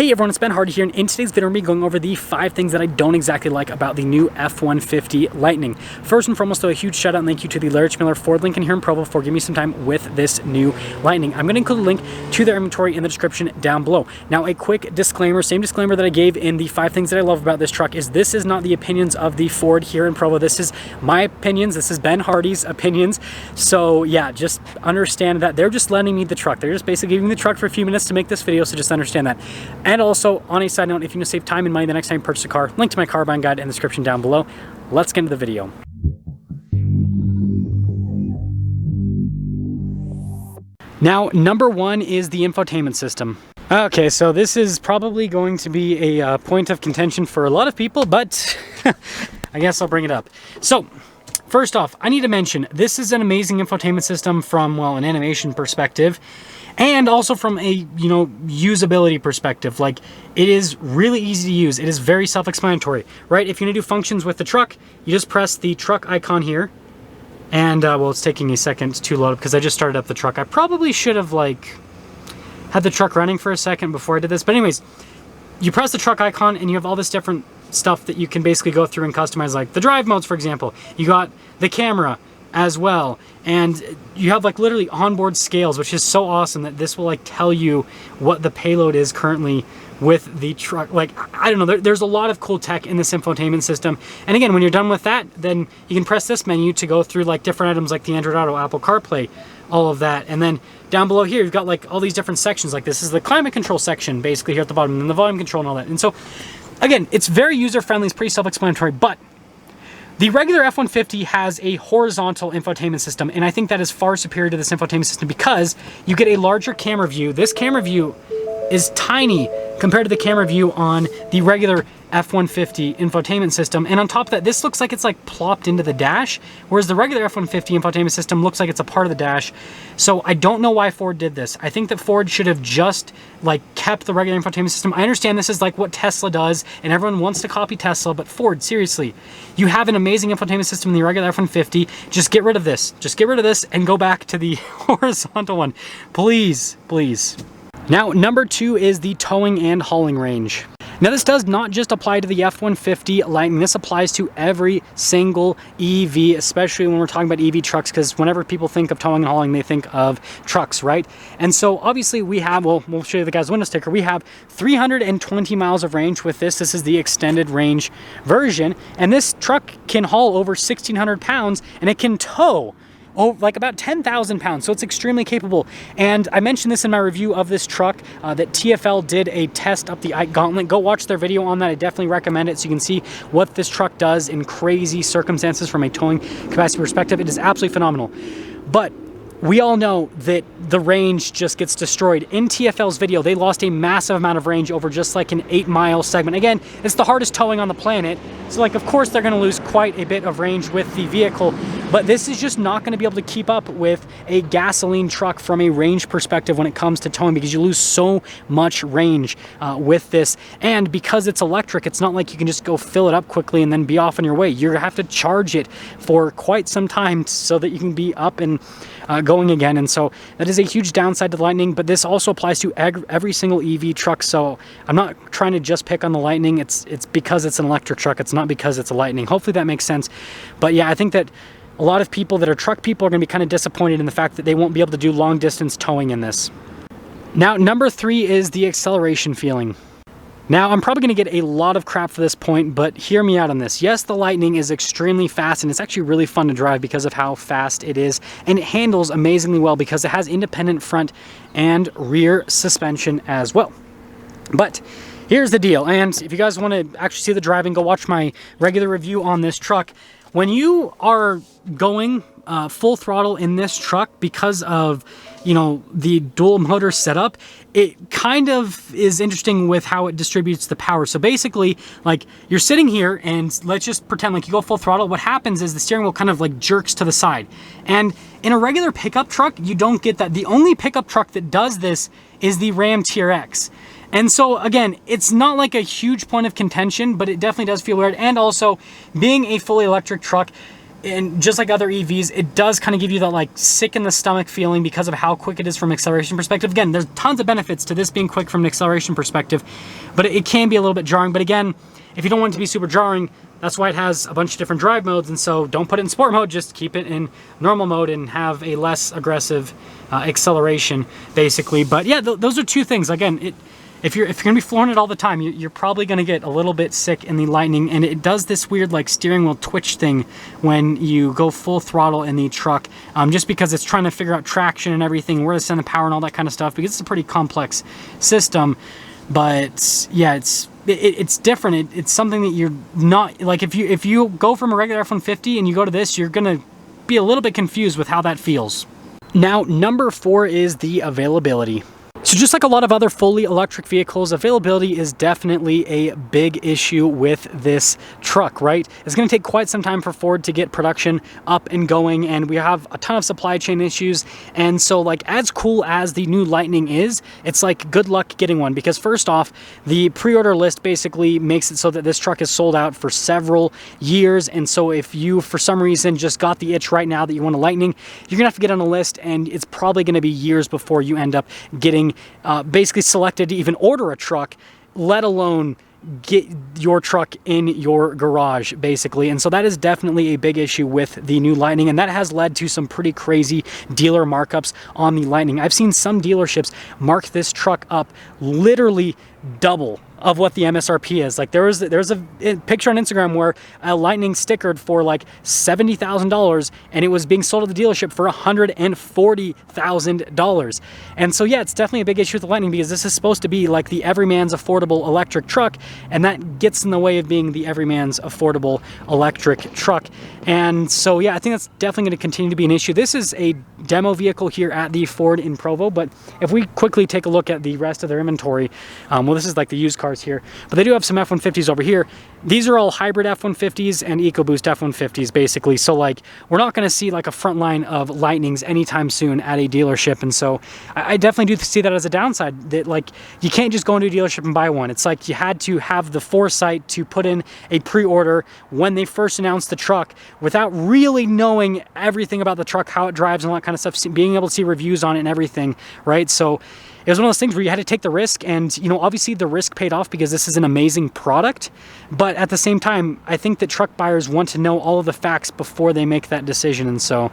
Hey everyone, it's Ben Hardy here, and in today's video, we're going to be going over the 5 things that I don't exactly like about the new F-150 Lightning. First and foremost, though, a huge shout out and thank you to the Larry Miller Ford Lincoln here in Provo for giving me some time with this new Lightning. I'm going to include a link to their inventory in the description down below. Now, a quick disclaimer, same disclaimer that I gave in the 5 things that I love about this truck is this is not the opinions of the Ford here in Provo. This is my opinions. This is Ben Hardy's opinions. So yeah, just understand that they're just lending me the truck. They're just basically giving me the truck for a few minutes to make this video, so just understand that. And also, on a side note, if you want to save time and money the next time you purchase a car, link to my car buying guide in the description down below. Let's get into the video. Now, number 1 is the infotainment system. Okay, so this is probably going to be a point of contention for a lot of people, but I guess I'll bring it up. So, first off, I need to mention, this is an amazing infotainment system from, well, an animation perspective, and also from a, usability perspective. Like, it is really easy to use. It is very self-explanatory, right? If you're gonna do functions with the truck, you just press the truck icon here, and, well, it's taking a second to load up because I just started up the truck. I probably should have, had the truck running for a second before I did this, but anyways, you press the truck icon and you have all this different stuff that you can basically go through and customize, like the drive modes, for example. You got the camera as well, and you have literally onboard scales, which is so awesome that this will tell you what the payload is currently with the truck. I don't know, there's a lot of cool tech in this infotainment system. And again, when you're done with that, then you can press this menu to go through different items like the Android Auto, Apple CarPlay, all of that. And then down below here, you've got all these different sections. This is the climate control section basically here at the bottom, and then the volume control and all that. And so again, it's very user-friendly, it's pretty self-explanatory, but the regular F-150 has a horizontal infotainment system, and I think that is far superior to this infotainment system because you get a larger camera view. This camera view is tiny compared to the camera view on the regular F-150 infotainment system. And on top of that, this looks like it's plopped into the dash, whereas the regular F-150 infotainment system looks like it's a part of the dash. So I don't know why Ford did this. I think that Ford should have just kept the regular infotainment system. I understand this is what Tesla does and everyone wants to copy Tesla, but Ford, seriously, you have an amazing infotainment system in the regular F-150. Just get rid of this. Just get rid of this and go back to the horizontal one. Please, please. Now, number 2 is the towing and hauling range. Now, this does not just apply to the F-150 Lightning. This applies to every single EV, especially when we're talking about EV trucks, because whenever people think of towing and hauling, they think of trucks, right? And so obviously we have, well, we'll show you the guy's window sticker. We have 320 miles of range with this. This is the extended range version. And this truck can haul over 1,600 pounds, and it can tow about 10,000 pounds, so it's extremely capable. And I mentioned this in my review of this truck, that TFL did a test up the Ike Gauntlet. Go watch their video on that. I definitely recommend it so you can see what this truck does in crazy circumstances from a towing capacity perspective. It is absolutely phenomenal. But we all know that the range just gets destroyed. In TFL's video, they lost a massive amount of range over just an 8-mile segment. Again, it's the hardest towing on the planet. So of course they're gonna lose quite a bit of range with the vehicle, but this is just not gonna be able to keep up with a gasoline truck from a range perspective when it comes to towing, because you lose so much range with this. And because it's electric, it's not like you can just go fill it up quickly and then be off on your way. You're gonna have to charge it for quite some time so that you can be up and going again. And so that is a huge downside to the Lightning, but this also applies to every single EV truck. So I'm not trying to just pick on the Lightning. It's because it's an electric truck. It's not because it's a Lightning. Hopefully that makes sense. But yeah, I think that a lot of people that are truck people are going to be kind of disappointed in the fact that they won't be able to do long distance towing in this. Now, number 3 is the acceleration feeling. Now, I'm probably going to get a lot of crap for this point, but hear me out on this. Yes, the Lightning is extremely fast, and it's actually really fun to drive because of how fast it is, and it handles amazingly well because it has independent front and rear suspension as well. But here's the deal, and if you guys want to actually see the driving, go watch my regular review on this truck. When you are going full throttle in this truck, because of the dual motor setup, it kind of is interesting with how it distributes the power. So basically, you're sitting here, and let's just pretend you go full throttle. What happens is the steering wheel kind of jerks to the side. And in a regular pickup truck, you don't get that. The only pickup truck that does this is the Ram TRX. And so again, it's not a huge point of contention, but it definitely does feel weird. And also, being a fully electric truck, and just like other EVs, it does kind of give you that like sick in the stomach feeling because of how quick it is from an acceleration perspective. Again, there's tons of benefits to this being quick from an acceleration perspective, but it can be a little bit jarring. But again, if you don't want it to be super jarring, that's why it has a bunch of different drive modes. And so don't put it in sport mode, just keep it in normal mode and have a less aggressive acceleration basically. But yeah, those are two things. Again, if you're gonna be flooring it all the time, you're probably gonna get a little bit sick in the Lightning, and it does this weird like steering wheel twitch thing when you go full throttle in the truck, just because it's trying to figure out traction and everything, where to send the power and all that kind of stuff, because it's a pretty complex system. But yeah, it's different. It's something that you're not, like if you go from a regular F-150 and you go to this, you're gonna be a little bit confused with how that feels. Now, number 4 is the availability. So just like a lot of other fully electric vehicles, availability is definitely a big issue with this truck, right? It's going to take quite some time for Ford to get production up and going, and we have a ton of supply chain issues. And so like as cool as the new Lightning is, it's like good luck getting one, because first off, the pre-order list basically makes it so that this truck is sold out for several years. And so if you for some reason just got the itch right now that you want a Lightning, you're gonna have to get on a list, and it's probably going to be years before you end up getting basically selected to even order a truck, let alone get your truck in your garage basically. And so that is definitely a big issue with the new Lightning, and that has led to some pretty crazy dealer markups on the Lightning. I've seen some dealerships mark this truck up literally double of what the MSRP is. Like there's a picture on Instagram where a Lightning stickered for like $70,000 and it was being sold at the dealership for $140,000. And so yeah, it's definitely a big issue with the Lightning, because this is supposed to be like the everyman's affordable electric truck, and that gets in the way of being the everyman's affordable electric truck. And so yeah, I think that's definitely going to continue to be an issue. This is a demo vehicle here at the Ford in Provo, but if we quickly take a look at the rest of their inventory, well, this is like the used cars here, but they do have some F-150s over here. These are all hybrid F-150s and EcoBoost F-150s basically. So like we're not going to see like a front line of Lightnings anytime soon at a dealership. And so I definitely do see that as a downside, that like you can't just go into a dealership and buy one. It's like you had to have the foresight to put in a pre-order when they first announced the truck without really knowing everything about the truck, how it drives and all that kind of stuff, being able to see reviews on it and everything, right? So it was one of those things where you had to take the risk, and you know, obviously the risk paid off because this is an amazing product. But at the same time, I think that truck buyers want to know all of the facts before they make that decision. And so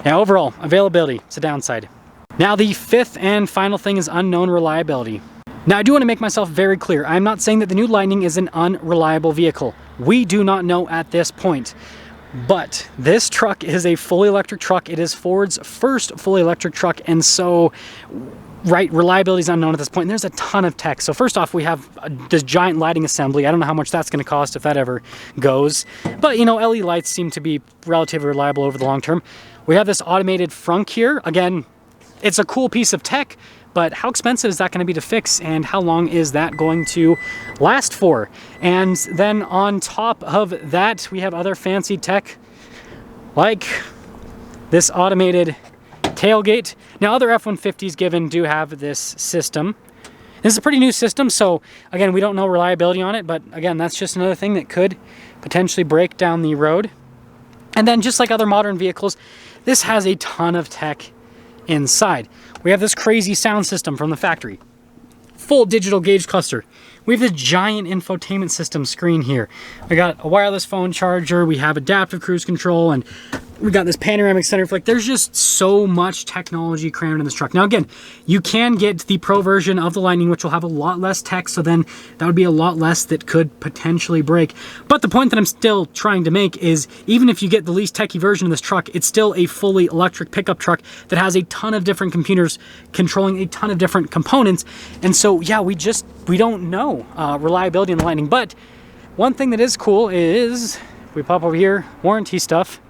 yeah, overall, availability is a downside. Now, the 5th and final thing is unknown reliability. Now, I do want to make myself very clear. I'm not saying that the new Lightning is an unreliable vehicle. We do not know at this point. But this truck is a fully electric truck. It is Ford's first fully electric truck, and so right, reliability is unknown at this point. And there's a ton of tech. So first off, we have this giant lighting assembly. I don't know how much that's going to cost if that ever goes, but you know, LED lights seem to be relatively reliable over the long term. We have this automated frunk here. Again, it's a cool piece of tech, but how expensive is that going to be to fix, and how long is that going to last for? And then on top of that, we have other fancy tech like this automated tailgate. Now, other F-150s do have this system. This is a pretty new system, so again, we don't know reliability on it, but again, that's just another thing that could potentially break down the road. And then just like other modern vehicles, this has a ton of tech inside. We have this crazy sound system from the factory, full digital gauge cluster. We have this giant infotainment system screen here. We got a wireless phone charger, we have adaptive cruise control, and we got this panoramic center. Like, there's just so much technology crammed in this truck. Now, again, you can get the Pro version of the Lightning, which will have a lot less tech, so then that would be a lot less that could potentially break. But the point that I'm still trying to make is, even if you get the least techy version of this truck, it's still a fully electric pickup truck that has a ton of different computers controlling a ton of different components. And so, yeah, we don't know reliability in the Lightning. But one thing that is cool is, if we pop over here, warranty stuff.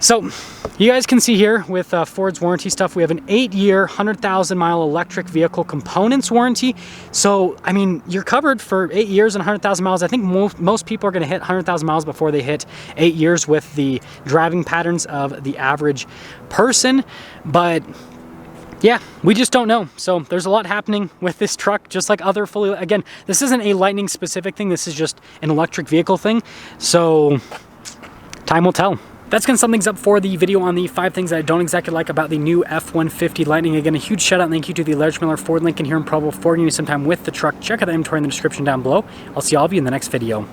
So you guys can see here with Ford's warranty stuff, we have an 8-year, 100,000-mile electric vehicle components warranty. So, I mean, you're covered for 8 years and 100,000 miles. I think most people are going to hit 100,000 miles before they hit 8 years with the driving patterns of the average person. But yeah, we just don't know. So there's a lot happening with this truck, just like other fully, again, this isn't a Lightning specific thing. This is just an electric vehicle thing. So time will tell. That's going to sum things up for the video on the 5 things that I don't exactly like about the new F-150 Lightning. Again, a huge shout out and thank you to the Large Miller Ford Lincoln here in Provo for giving me some time with the truck. Check out the inventory in the description down below. I'll see all of you in the next video.